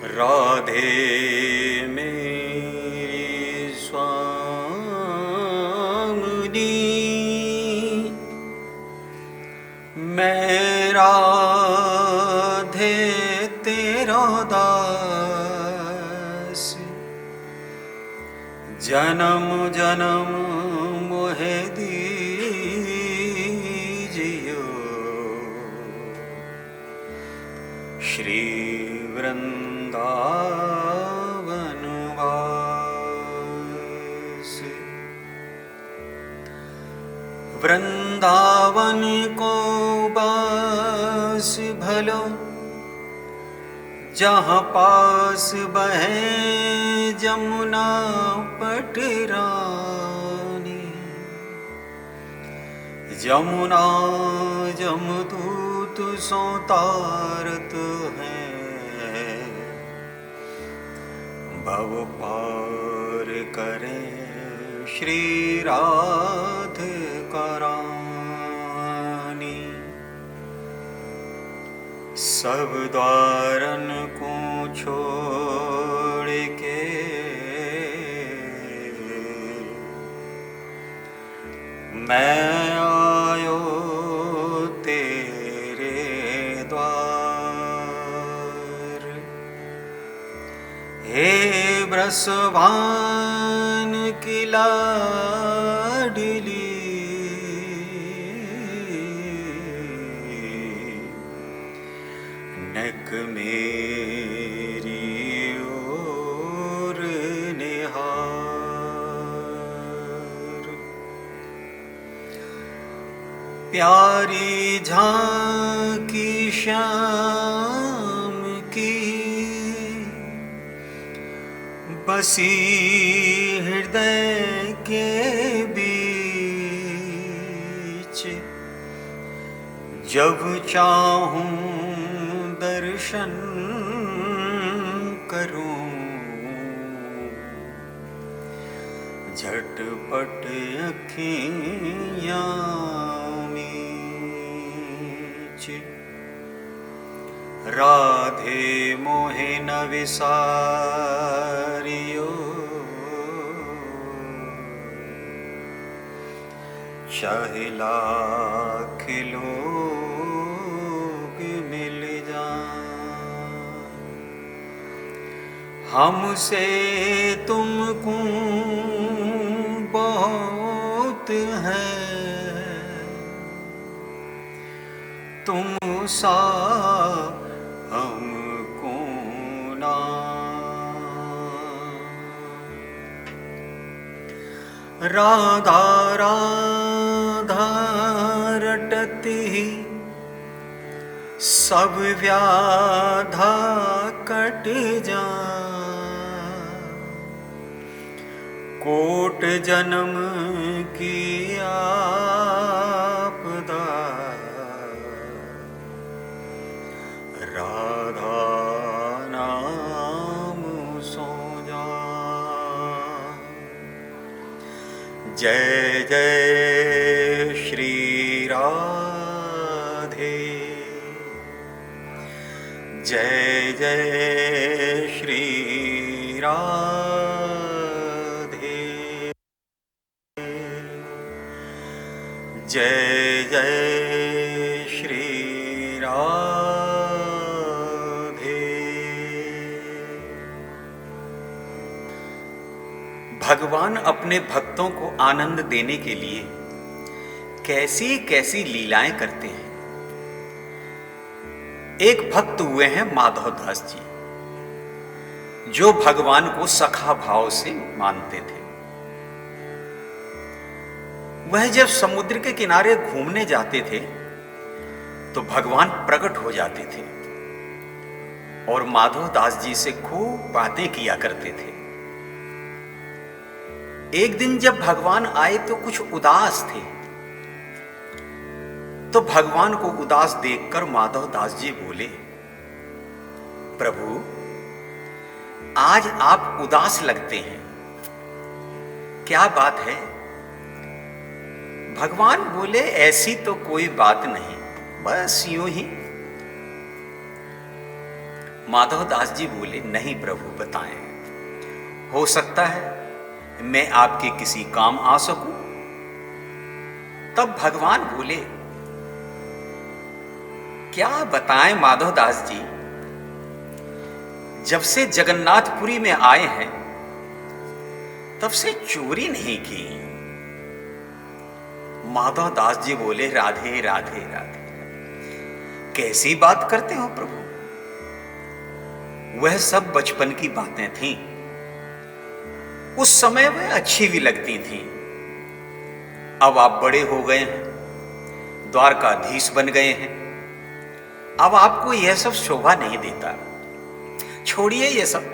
राधे मेरी स्वामिनी, मैं राधे तेरा दास, जन्म जन्म मोहे दीजियो श्री वृंदावन वास। वृंदावन को बास भलो, जहाँ पास बहे जमुना पटरानी। जमुना जमदूत सो तारत है, भव पार करे श्री राधिका रानी। सब द्वारन को छोड़ के मैं आयो तेरे द्वार। हे ब्रसभान की लाडली, नेक मेरी ओर निहार। प्यारी झांकी श्याम की, बसी हृदय के बीच। जब चाहूं दर्शन करूं, झटपट अखियां मीच। राधे मोहे न विसारियो, चाहे लाख लोग मिल जाएं, हमसे तुमको बहुत है, तुम सा हमको ना। राधा राधा रटती सब व्याधा कट जा। कोट जन्म की आपदा, राधा नाम सो जा। जय जय श्री राधे, जय जय श्री राधे, जय जय श्री राधे। भगवान अपने भक्तों को आनंद देने के लिए कैसी कैसी लीलाएं करते हैं। एक भक्त हुए हैं माधव दास जी, जो भगवान को सखा भाव से मानते थे। वह जब समुद्र के किनारे घूमने जाते थे तो भगवान प्रकट हो जाते थे और माधव दास जी से खूब बातें किया करते थे। एक दिन जब भगवान आए तो कुछ उदास थे, तो भगवान को उदास देखकर माधव दास जी बोले, प्रभु आज आप उदास लगते हैं, क्या बात है? भगवान बोले, ऐसी तो कोई बात नहीं, बस यूं ही। माधवदास जी बोले, नहीं प्रभु बताएं, हो सकता है मैं आपके किसी काम आ सकूं। तब भगवान बोले, क्या बताएं माधवदास जी, जब से जगन्नाथपुरी में आए हैं तब से चोरी नहीं की। माधवदास जी बोले, राधे राधे राधे, कैसी बात करते हो प्रभु, वह सब बचपन की बातें थीं, उस समय वह अच्छी भी लगती थीं। अब आप बड़े हो गए हैं, द्वारकाधीश बन गए हैं, अब आपको यह सब शोभा नहीं देता, छोड़िए ये सब।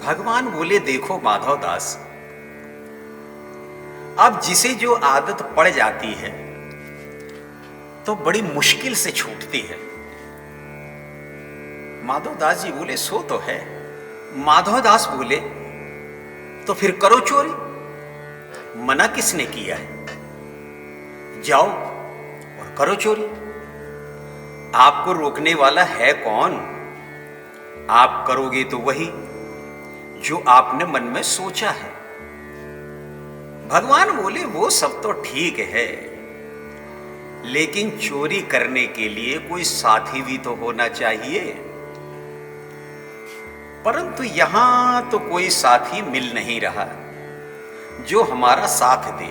भगवान बोले, देखो माधवदास, अब जिसे जो आदत पड़ जाती है तो बड़ी मुश्किल से छूटती है। माधवदास जी बोले, सो तो है। माधवदास बोले, तो फिर करो चोरी, मना किसने किया है, जाओ और करो चोरी। आपको रोकने वाला है कौन, आप करोगे तो वही जो आपने मन में सोचा है। भगवान बोले, वो सब तो ठीक है, लेकिन चोरी करने के लिए कोई साथी भी तो होना चाहिए, परंतु यहां तो कोई साथी मिल नहीं रहा जो हमारा साथ दे।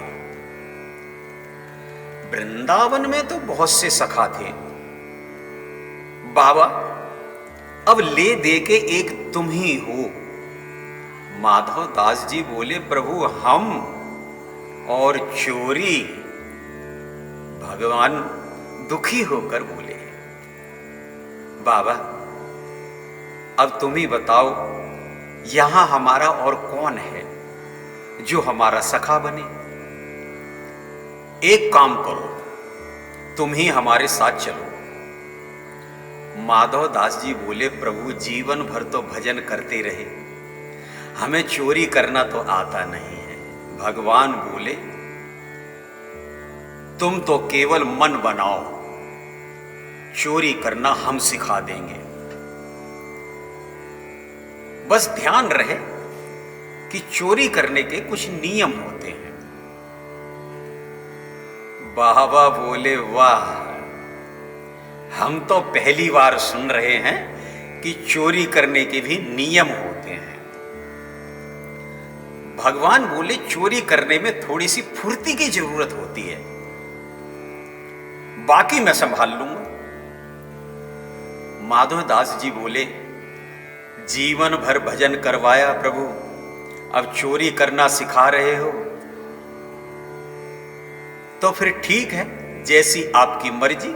वृंदावन में तो बहुत से सखा थे बाबा, अब ले दे के एक तुम ही हो। माधवदास जी बोले, प्रभु हम और चोरी। भगवान दुखी होकर बोले, बाबा अब तुम ही बताओ, यहां हमारा और कौन है जो हमारा सखा बने। एक काम करो, तुम ही हमारे साथ चलो। माधवदास जी बोले, प्रभु जीवन भर तो भजन करते रहे, हमें चोरी करना तो आता नहीं है। भगवान बोले, तुम तो केवल मन बनाओ, चोरी करना हम सिखा देंगे। बस ध्यान रहे कि चोरी करने के कुछ नियम होते हैं। बाबा बोले, वाह, हम तो पहली बार सुन रहे हैं कि चोरी करने के भी नियम होते हैं। भगवान बोले, चोरी करने में थोड़ी सी फुर्ती की जरूरत होती है, बाकी मैं संभाल लूंगा। माधवदास जी बोले, जीवन भर भजन करवाया प्रभु, अब चोरी करना सिखा रहे हो, तो फिर ठीक है, जैसी आपकी मर्जी,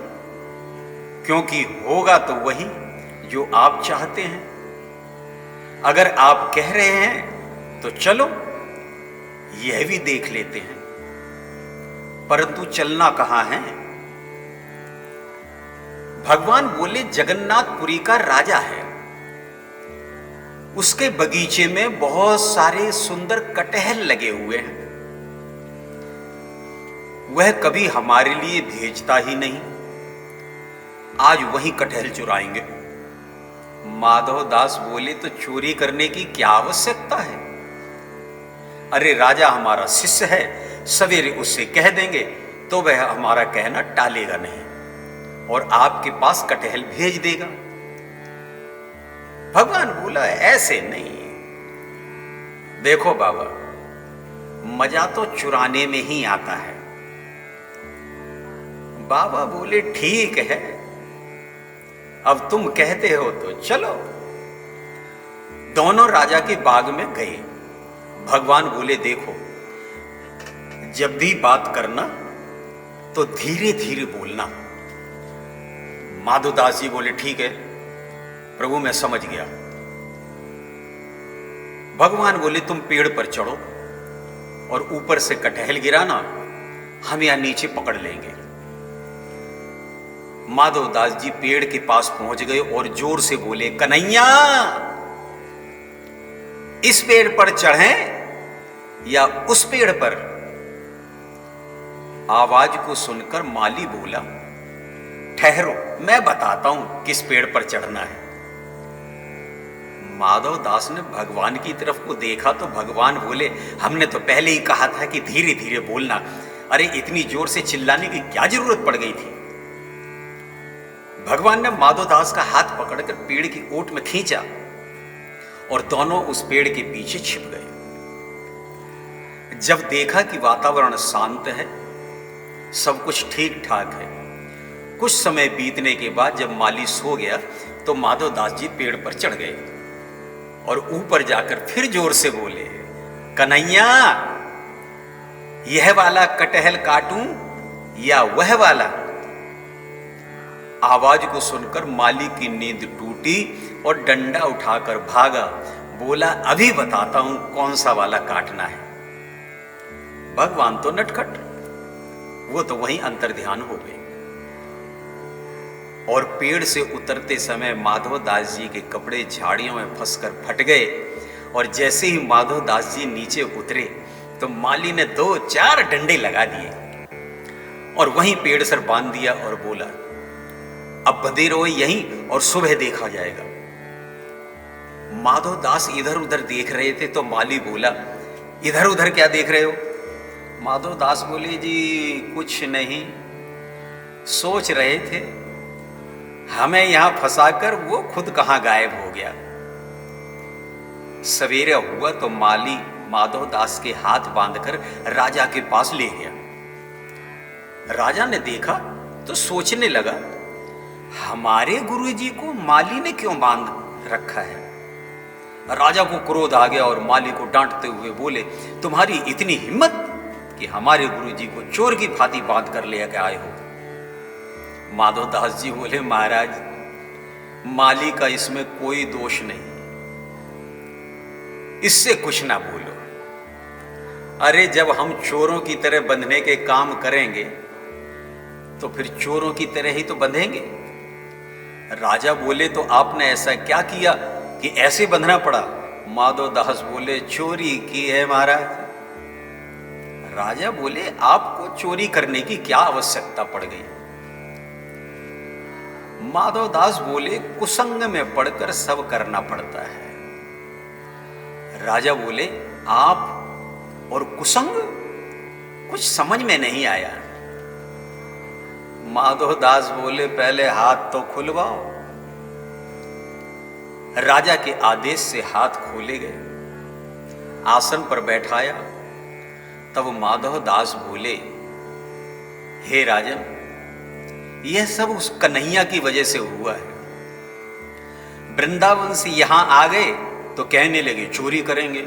क्योंकि होगा तो वही जो आप चाहते हैं। अगर आप कह रहे हैं तो चलो, यह भी देख लेते हैं, परंतु चलना कहां है। भगवान बोले, जगन्नाथपुरी का राजा है, उसके बगीचे में बहुत सारे सुंदर कटहल लगे हुए हैं, वह कभी हमारे लिए भेजता ही नहीं, आज वही कटहल चुराएंगे। माधवदास बोले, तो चोरी करने की क्या आवश्यकता है, अरे राजा हमारा शिष्य है, सवेरे उससे कह देंगे तो वह हमारा कहना टालेगा नहीं और आपके पास कटहल भेज देगा। भगवान बोला, ऐसे नहीं, देखो बाबा, मजा तो चुराने में ही आता है। बाबा बोले, ठीक है, अब तुम कहते हो तो चलो। दोनों राजा के बाग में गए। भगवान बोले, देखो, जब भी बात करना तो धीरे धीरे बोलना। माधवदास जी बोले, ठीक है प्रभु, मैं समझ गया। भगवान बोले, तुम पेड़ पर चढ़ो और ऊपर से कटहल गिराना, हम यहां नीचे पकड़ लेंगे। माधवदास जी पेड़ के पास पहुंच गए और जोर से बोले, कन्हैया, इस पेड़ पर चढ़ें या उस पेड़ पर। आवाज को सुनकर माली बोला, ठहरो, मैं बताता हूं किस पेड़ पर चढ़ना है। माधव दास ने भगवान की तरफ को देखा तो भगवान बोले, हमने तो पहले ही कहा था कि धीरे धीरे बोलना। अरे इतनी जोर से चिल्लाने की क्या जरूरत पड़ गई थी। भगवान ने माधव दास का हाथ पकड़कर पेड़ की ओट में खींचा और दोनों उस पेड़ के पीछे छिप गए। जब देखा कि वातावरण शांत है, सब कुछ ठीक ठाक है, कुछ समय बीतने के बाद जब माली सो गया तो माधव दास जी पेड़ पर चढ़ गए और ऊपर जाकर फिर जोर से बोले, कन्हैया, यह वाला कटहल काटूं या वह वाला? आवाज को सुनकर माली की नींद टूटी और डंडा उठाकर भागा। बोला, अभी बताता हूं कौन सा वाला काटना है। भगवान तो नटखट, वो तो वहीं अंतर्ध्यान हो गए और पेड़ से उतरते समय माधव दास जी के कपड़े झाड़ियों में फंसकर फट गए। और जैसे ही माधव दास जी नीचे उतरे तो माली ने 2-4 डंडे लगा दिए और वहीं पेड़ सर बांध दिया और बोला, अब बंधे रहो यहीं और सुबह देखा जाएगा। माधव दास इधर उधर देख रहे थे तो माली बोला, इधर उधर क्या देख रहे हो? माधव दास बोले, जी कुछ नहीं, सोच रहे थे हमें यहां फंसाकर वो खुद कहां गायब हो गया। सवेरे हुआ तो माली माधव दास के हाथ बांधकर राजा के पास ले गया। राजा ने देखा तो सोचने लगा, हमारे गुरुजी को माली ने क्यों बांध रखा है? राजा को क्रोध आ गया और माली को डांटते हुए बोले, तुम्हारी इतनी हिम्मत कि हमारे गुरुजी को चोर की भांति बांध कर ले आए हो। माधव दास जी बोले, महाराज, माली का इसमें कोई दोष नहीं, इससे कुछ ना बोलो। अरे जब हम चोरों की तरह बंधने के काम करेंगे तो फिर चोरों की तरह ही तो बंधेंगे। राजा बोले, तो आपने ऐसा क्या किया कि ऐसे बंधना पड़ा? माधव दास बोले, चोरी की है महाराज। राजा बोले, आपको चोरी करने की क्या आवश्यकता पड़ गई? माधव दास बोले, कुसंग में पड़कर सब करना पड़ता है। राजा बोले, आप और कुसंग? कुछ समझ में नहीं आया। माधव दास बोले, पहले हाथ तो खुलवाओ। राजा के आदेश से हाथ खोले गए, आसन पर बैठाया। तब माधव दास बोले, हे राजन, यह सब उस कन्हैया की वजह से हुआ है। वृंदावन से यहां आ गए तो कहने लगे चोरी करेंगे।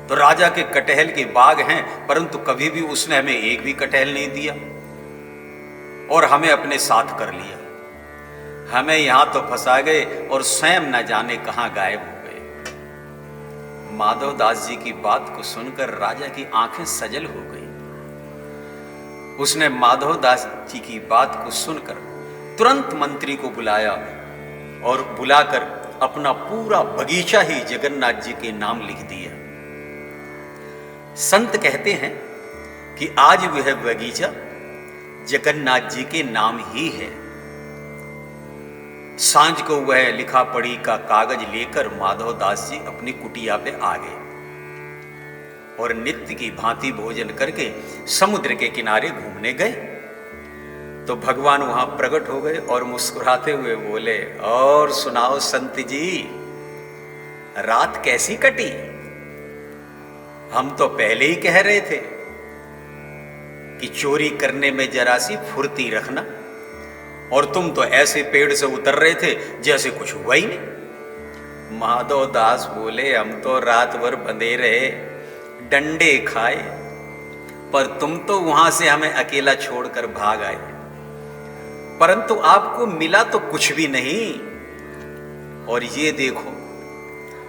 तो राजा के कटहल के बाग हैं, परंतु कभी भी उसने हमें एक भी कटहल नहीं दिया और हमें अपने साथ कर लिया। हमें यहां तो फंसा गए और स्वयं न जाने कहां गायब हो गए। माधव दास जी की बात को सुनकर राजा की आंखें सजल हो गई। उसने माधव दास जी की बात को सुनकर तुरंत मंत्री को बुलाया और बुलाकर अपना पूरा बगीचा ही जगन्नाथ जी के नाम लिख दिया। संत कहते हैं कि आज वह बगीचा जगन्नाथ जी के नाम ही है। सांझ को वह लिखा पढ़ी का कागज लेकर माधव दास जी अपनी कुटिया पे आ गए और नित्य की भांति भोजन करके समुद्र के किनारे घूमने गए। तो भगवान वहां प्रकट हो गए और मुस्कुराते हुए बोले, और सुनाओ संत जी, रात कैसी कटी? हम तो पहले ही कह रहे थे कि चोरी करने में जरा सी फुर्ती रखना, और तुम तो ऐसे पेड़ से उतर रहे थे जैसे कुछ हुआ ही नहीं। माधव दास बोले, हम तो रात भर बंधे रहे, डंडे खाए, पर तुम तो वहां से हमें अकेला छोड़कर भाग आए, परंतु आपको मिला तो कुछ भी नहीं। और ये देखो,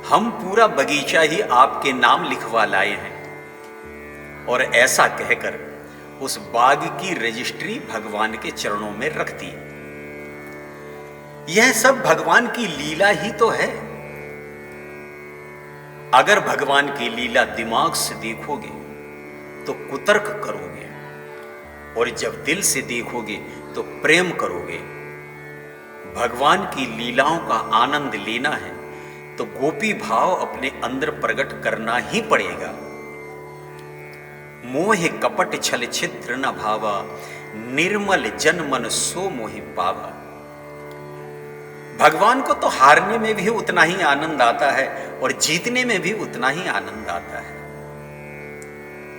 हम पूरा बगीचा ही आपके नाम लिखवा लाए हैं। और ऐसा कहकर उस बाग की रजिस्ट्री भगवान के चरणों में रख दी। यह सब भगवान की लीला ही तो है। अगर भगवान की लीला दिमाग से देखोगे तो कुतर्क करोगे, और जब दिल से देखोगे तो प्रेम करोगे, भगवान की लीलाओं का आनंद लेना है तो गोपी भाव अपने अंदर प्रकट करना ही पड़ेगा। मोह कपट छल छिद्र न भावा, निर्मल जन मन सो मोहि पावा। भगवान को तो हारने में भी उतना ही आनंद आता है और जीतने में भी उतना ही आनंद आता है।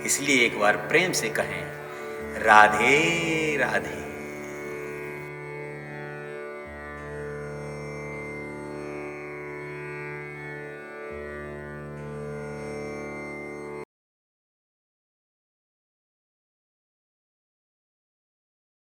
इसलिए एक बार प्रेम से कहें, राधे राधे।